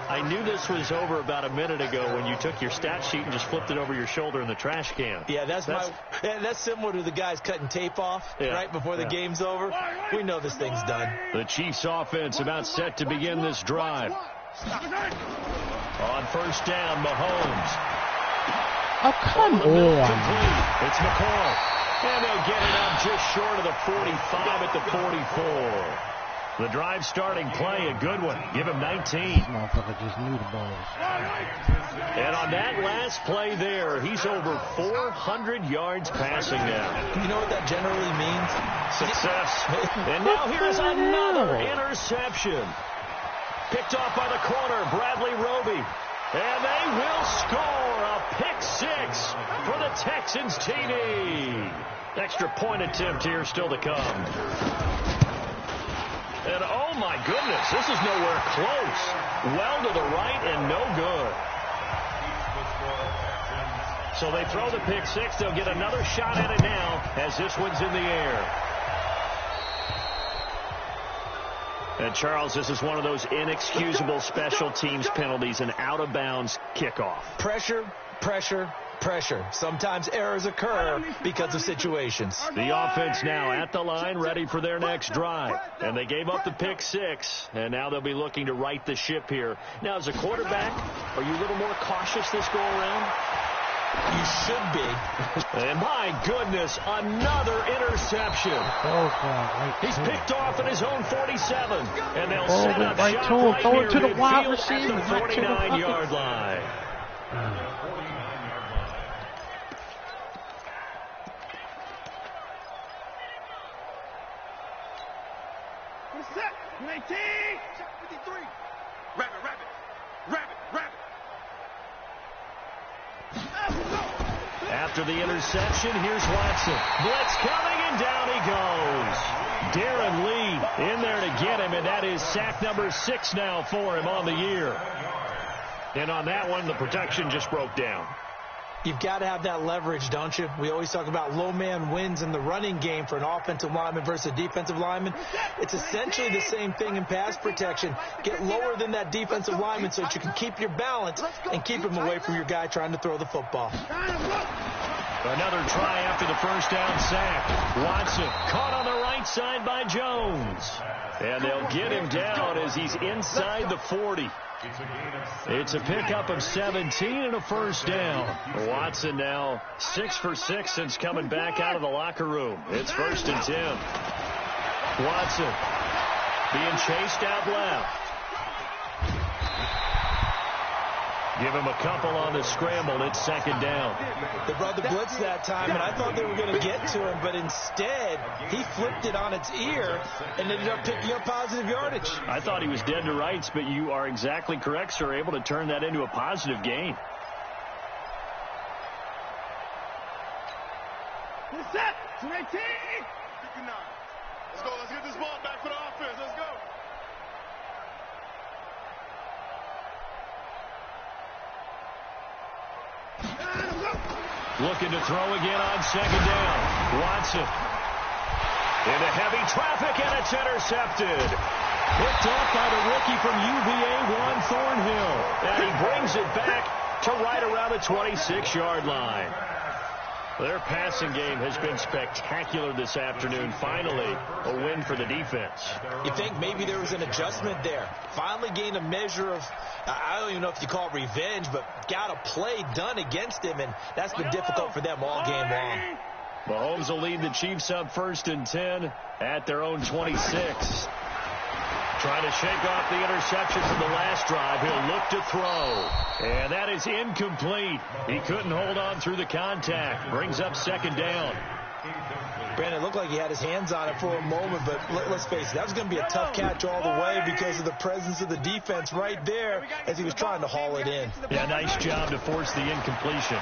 I knew this was over about a minute ago when you took your stat sheet and just flipped it over your shoulder in the trash can. Yeah, that's similar to the guys cutting tape off right before the game's over. We know this thing's done. The Chiefs offense about set to begin this drive. On 1st down, Mahomes. Oh, come on. Complete. It's McCall. And they'll get it up just short of the 45 at the 44. The drive starting play, a good one. Give him 19. This motherfucker just knew the balls. And on that last play there, he's over 400 yards passing now. You know what that generally means? Success. And now here's another interception. Picked off by the corner, Bradley Roby. And they will score a pick 6 for the Texans TD. Extra point attempt here still to come. And oh my goodness, this is nowhere close. Well to the right and no good. So they throw the pick 6. They'll get another shot at it now as this one's in the air. And, Charles, this is one of those inexcusable special teams penalties, an out-of-bounds kickoff. Pressure, pressure, pressure. Sometimes errors occur because of situations. The offense now at the line, ready for their next drive. And they gave up the pick 6, and now they'll be looking to right the ship here. Now, as a quarterback, are you a little more cautious this go-around? You should be. And my goodness, another interception. He's picked off at his own 47. And they'll set up right shop to him. right Throw here it to the wide midfield receiver. at the 49-yard line. After the interception, here's Watson. Blitz coming, and down he goes. Darren Lee in there to get him, and that is sack number 6 now for him on the year. And on that one, the protection just broke down. You've got to have that leverage, don't you? We always talk about low man wins in the running game for an offensive lineman versus a defensive lineman. It's essentially the same thing in pass protection. Get lower than that defensive lineman so that you can keep your balance and keep him away from your guy trying to throw the football. Another try after the first down sack. Watson caught on the right side by Jones. And they'll get him down as he's inside the 40. It's a pickup of 17 and a first down. Watson now 6 for 6 since coming back out of the locker room. It's 1st and 10. Watson being chased out left. Give him a couple on the scramble. It's 2nd down. They brought the blitz that time, and I thought they were going to get to him, but instead he flipped it on its ear and ended up picking up positive yardage. I thought he was dead to rights, but you are exactly correct, sir, able to turn that into a positive gain. Set. 218. 59. Let's go. Let's get this ball back for the offense. Let's go. looking to throw again on second down. Watson into heavy traffic, and it's intercepted. Picked off by the rookie from UVA, Juan Thornhill. And he brings it back to right around the 26-yard line. Their passing game has been spectacular this afternoon. Finally, a win for the defense. You think maybe there was an adjustment there. Finally gained a measure of, I don't even know if you call it revenge, but got a play done against him, and that's been difficult for them all game long. Mahomes will lead the Chiefs up 1st and 10 at their own 26. Trying to shake off the interception from the last drive. He'll look to throw. And that is incomplete. He couldn't hold on through the contact. Brings up second down. Brandon, it looked like he had his hands on it for a moment, but let's face it, that was going to be a tough catch all the way because of the presence of the defense right there as he was trying to haul it in. Yeah, nice job to force the incompletion.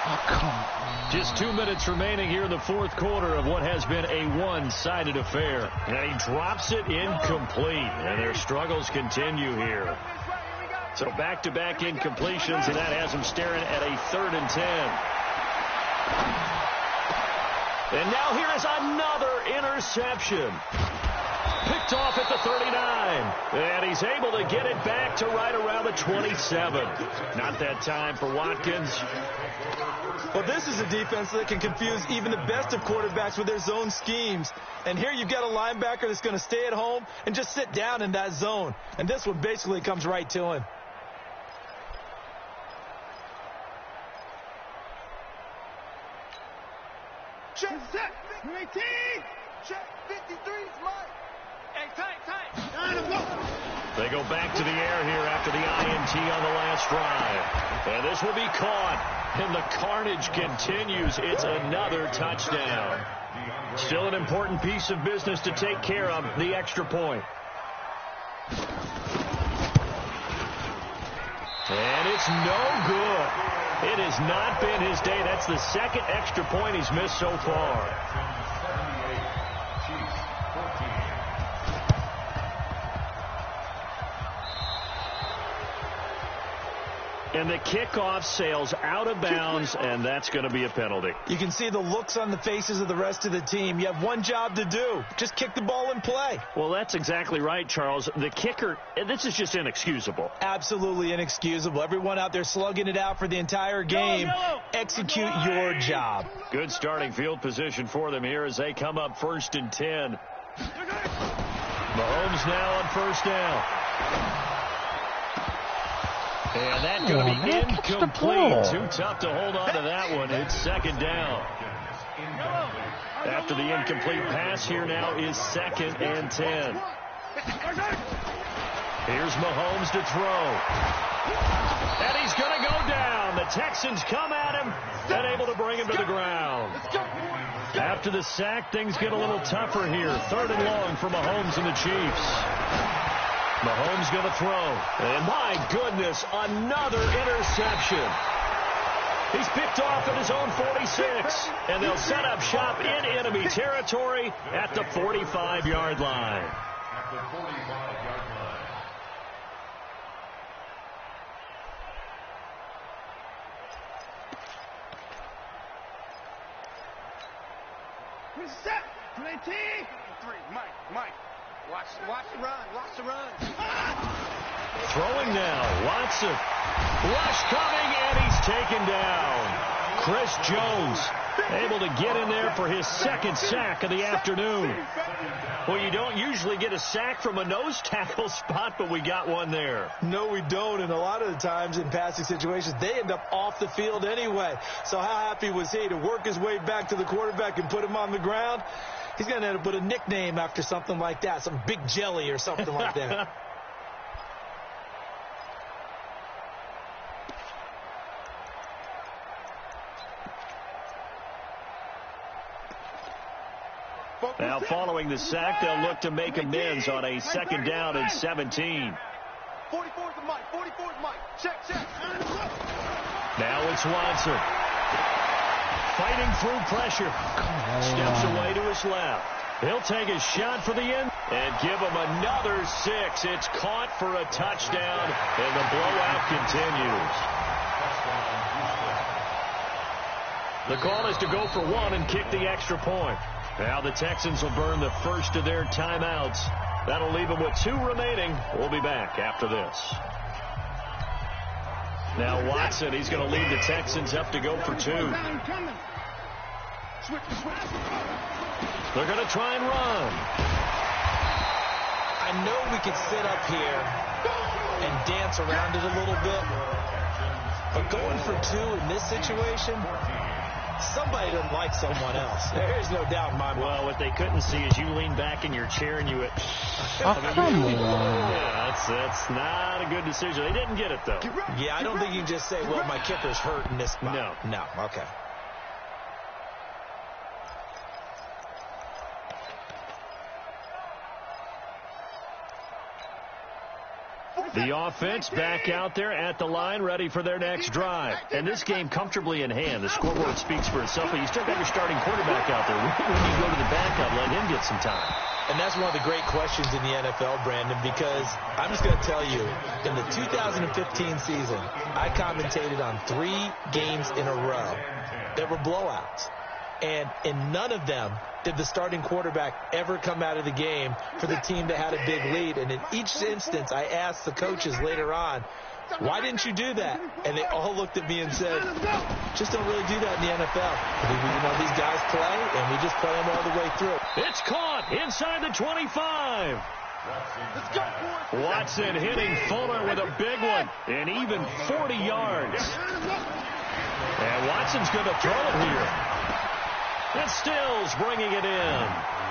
Oh, come on. Just 2 minutes remaining here in the fourth quarter of what has been a one-sided affair. And he drops it incomplete, and their struggles continue here. So back-to-back incompletions, and that has them staring at a 3rd and 10. And now here is another interception. Picked off at the 39. And he's able to get it back to right around the 27. Not that time for Watkins. Well, this is a defense that can confuse even the best of quarterbacks with their zone schemes. And here you've got a linebacker that's going to stay at home and just sit down in that zone. And this one basically comes right to him. Check, set, 18. Check, 53's Mike. Hey, tight. They go back to the air here after the INT on the last drive. And this will be caught. And the carnage continues. It's another touchdown. Still an important piece of business to take care of, the extra point. And it's no good. It has not been his day. That's the second extra point he's missed so far. And the kickoff sails out of bounds, and that's going to be a penalty. You can see the looks on the faces of the rest of the team. You have one job to do. Just kick the ball and play. Well, that's exactly right, Charles. The kicker, this is just inexcusable. Absolutely inexcusable. Everyone out there slugging it out for the entire game. Execute your job. Good starting field position for them here as they come up 1st and 10. Mahomes now on 1st down. And that's going to be incomplete. Too tough to hold on to that one. It's second down. After the incomplete pass, here now is 2nd and 10. Here's Mahomes to throw. And he's going to go down. The Texans come at him and able to bring him to the ground. After the sack, things get a little tougher here. 3rd and long for Mahomes and the Chiefs. Mahomes going to throw. And my goodness, another interception. He's picked off at his own 46. And they'll set up shop in enemy territory at the 45-yard line. At the 45-yard line. Reset. 19. 3. Mike. Watch the run. Throwing now. Watson. Rush coming, and he's taken down. Chris Jones able to get in there for his 2nd sack of the afternoon. Well, you don't usually get a sack from a nose tackle spot, but we got one there. No, we don't, and a lot of the times in passing situations, they end up off the field anyway. So how happy was he to work his way back to the quarterback and put him on the ground? He's going to end up with a nickname after something like that, some Big Jelly or something like that. Now, following the sack, they'll look to make amends on a 2nd down and 17. 44's Mike. Check. Now it's Watson. Fighting through pressure. Steps away to his left. He'll take a shot for the end and give him another 6. It's caught for a touchdown, and the blowout continues. The call is to go for one and kick the extra point. Now the Texans will burn the first of their timeouts. That'll leave them with 2 remaining. We'll be back after this. Now Watson, he's going to lead the Texans up to go for 2. They're going to try and run. I know we could sit up here and dance around it a little bit, but going for 2 in this situation, somebody doesn't like someone else. There's no doubt in my mind. Well, what they couldn't see is you lean back in your chair and you went, come on. Yeah, that's not a good decision. They didn't get it, though. Yeah, I don't think you can just say, well, my kicker's hurt in this spot. No, okay. The offense back out there at the line, ready for their next drive. And this game comfortably in hand. The scoreboard speaks for itself, but you still got your starting quarterback out there. When you go to the backup, let him get some time. And that's one of the great questions in the NFL, Brandon, because I'm just going to tell you, in the 2015 season, I commentated on 3 games in a row that were blowouts. And in none of them did the starting quarterback ever come out of the game for the team that had a big lead. And in each instance, I asked the coaches later on, why didn't you do that? And they all looked at me and said, just don't really do that in the NFL. These guys play, and we just play them all the way through. It's caught inside the 25. Watson hitting Fuller with a big one, and even 40 yards. And Watson's going to throw it here. And Stills bringing it in.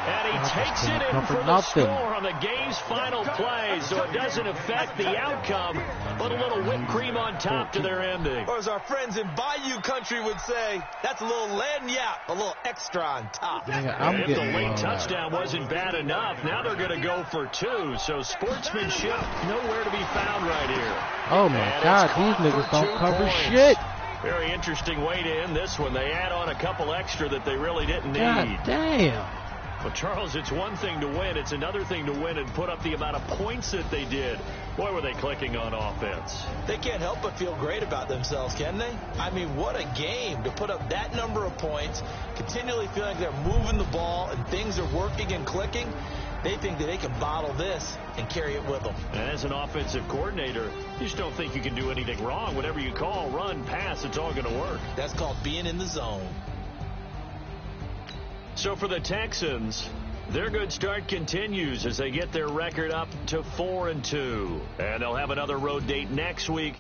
And he takes it in for the score on the game's final play, so it doesn't affect the outcome, but a little whipped cream on top to their ending. Or as our friends in Bayou Country would say, that's a little lagniappe, a little extra on top. And if the late touchdown wasn't bad enough, now they're going to go for 2, so sportsmanship nowhere to be found right here. Oh, my God, these niggas don't cover shit. Very interesting way to end this one. They add on a couple extra that they really didn't need. God damn. Well, Charles, it's one thing to win. It's another thing to win and put up the amount of points that they did. Boy, were they clicking on offense. They can't help but feel great about themselves, can they? I mean, what a game to put up that number of points, continually feeling like they're moving the ball and things are working and clicking. They think that they can bottle this and carry it with them. And as an offensive coordinator, you just don't think you can do anything wrong. Whatever you call, run, pass, it's all going to work. That's called being in the zone. So for the Texans, their good start continues as they get their record up to 4-2. And they'll have another road date next week.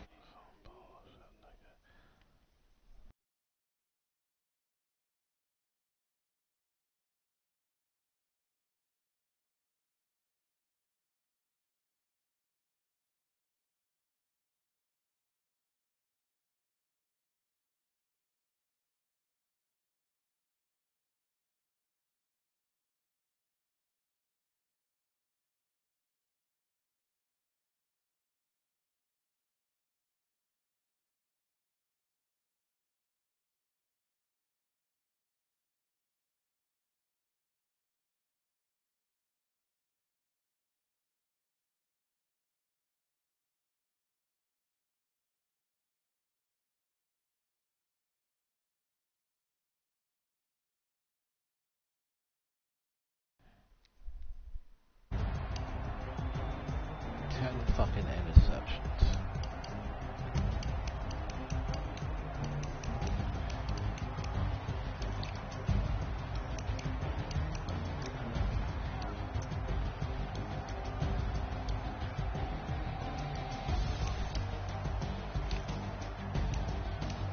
Fucking interceptions.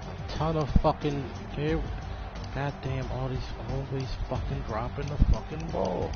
A ton of fucking goddamn, all these always fucking dropping the fucking ball.